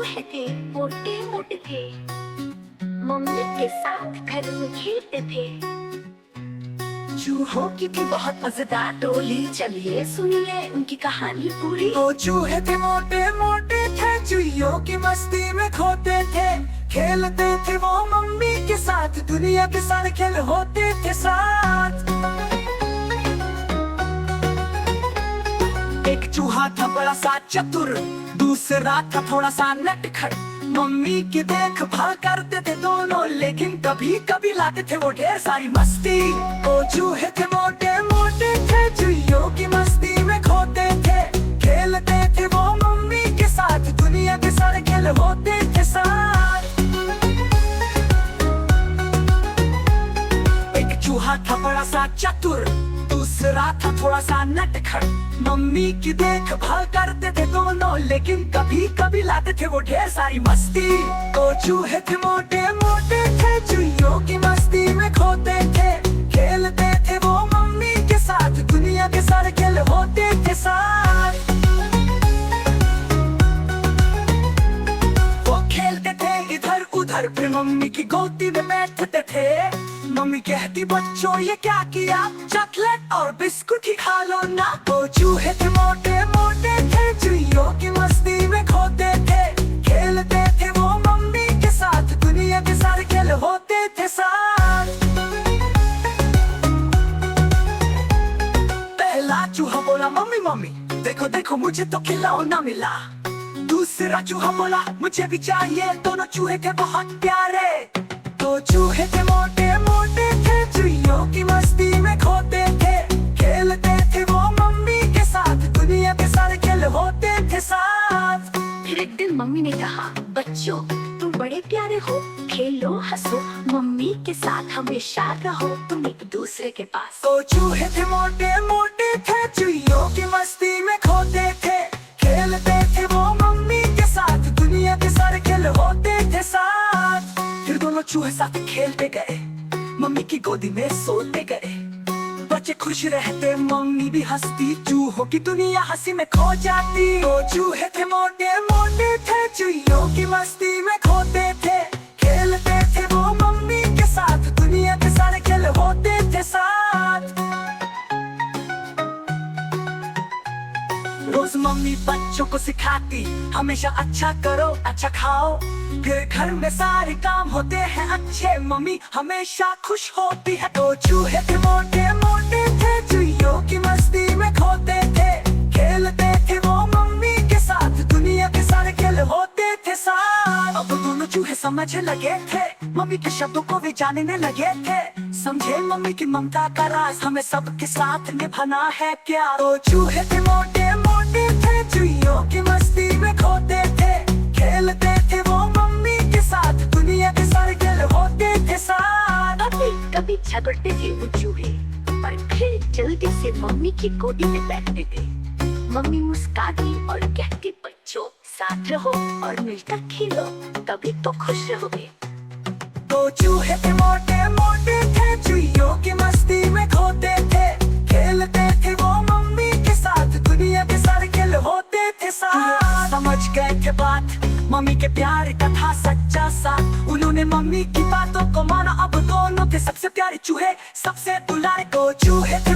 चूहे थे, मोटे मोटे थे, मम्मी के साथ घर में खेलते थे। चूहों की थी बहुत मजेदार टोली, चलिए सुनिए उनकी कहानी पूरी। वो चूहे थे मोटे मोटे थे, चूहियों की मस्ती में खोते थे, खेलते थे वो मम्मी के साथ, दुनिया के सारे खेल होते थे साथ। एक चूहा था बड़ा सा चतुर, दूसरा था थोड़ा सा नटखट, मम्मी की देखभाल करते थे दोनों, लेकिन कभी कभी लाते थे वो ढेर सारी मस्ती। वो चूहे थे मोटे मोटे थे, चूहियों की मस्ती में खोते थे, खेलते थे वो मम्मी के साथ, दुनिया के सारे खेल होते थे साथ। एक चूहा था बड़ा सा चतुर, दूसरा था थोड़ा सा नटखट, मम्मी की देखभाल करते थे दोनों, लेकिन कभी कभी लाते थे वो ढेर सारी मस्ती। तो चूहे थे मोटे मोटे थे, चूहियों की मस्ती में खोते थे, खेलते थे वो मम्मी के साथ, दुनिया के सारे खेल होते थे साथ। वो खेलते थे इधर उधर, फिर मम्मी की गोदी में बैठते थे, मम्मी कहती बच्चों ये क्या किया, चॉकलेट और बिस्कुट ही खा लो ना। वो चूहे थे मोटे मोटे थे, चूहियों की मस्ती में खोते थे, खेलते थे वो मम्मी के साथ, दुनिया के सारे खेल होते थे साथ। पहला चूहा बोला मम्मी मम्मी देखो देखो मुझे तो खिलौना मिला। दूसरा चूहा बोला मुझे भी चाहिए, दोनों चूहे थे बहुत प्यारे। तो चूहे थे मोटे मोटे थे, चूहियों की मस्ती में खोते थे, खेलते थे वो मम्मी के साथ, दुनिया के सारे खेल होते थे साथ। फिर एक दिन मम्मी ने कहा बच्चों तुम बड़े प्यारे हो, खेलो हंसो, मम्मी के साथ हमेशा रहो तुम एक दूसरे के पास। तो चूहे थे मोटे मोटे थे, चूहियों की मस्ती में खोते थे, खेलते थे वो मम्मी के साथ, दुनिया के सारे खेल होते थे साथ। फिर दोनों चूहे साथ खेलते गए, मम्मी की गोदी में सोते गए, बच्चे खुश रहते, मम्मी भी हंसती, चूहों की दुनिया हंसी में खो जाती। वो चूहे थे मोटे मोटे थे, चूहियों की मस्ती में खोते थे, खेलते थे वो मम्मी के साथ, दुनिया के सारे खेल होते थे साथ। रोज मम्मी बच्चों को सिखाती हमेशा अच्छा करो अच्छा खाओ, फिर घर में सारे काम होते हैं अच्छे, मम्मी हमेशा खुश होती है। तो चूहे थे मोटे मोटे थे, चूहियों की मस्ती में खोते थे, खेलते थे वो मम्मी के साथ, दुनिया के सारे खेल होते थे साथ। अब दोनों चूहे समझ लगे थे, मम्मी के शब्दों को भी जानने लगे थे, समझे मम्मी की ममता का राज, हमें सबके साथ निभाना है प्यार। तो चूहे थे मोटे मोटे थे, चूहियों की मस्ती में खोते थे, खेलते थे वो मम्मी के साथ, दुनिया के सारे खेल होते थे साथ। कभी कभी झगड़ते थे वो चूहे, पर फिर जल्दी से मम्मी की गोदी में बैठते थे। मम्मी मुस्काती और कहती बच्चों साथ रहो और मिलकर खेलो, तभी तो खुश रहोगे। तो चूहे थे मोटे मोटे थे, चूहियों की मस्ती में खोते थे, खेलते थे वो मम्मी के साथ, दुनिया के सारे खेल होते थे साथ। समझ गए थे बात मम्मी के प्यार का था सच्चा साथ, उन्होंने मम्मी की बातों को माना, अब दोनों थे सबसे प्यारे चूहे, सबसे दुलारे। तो चूहे थे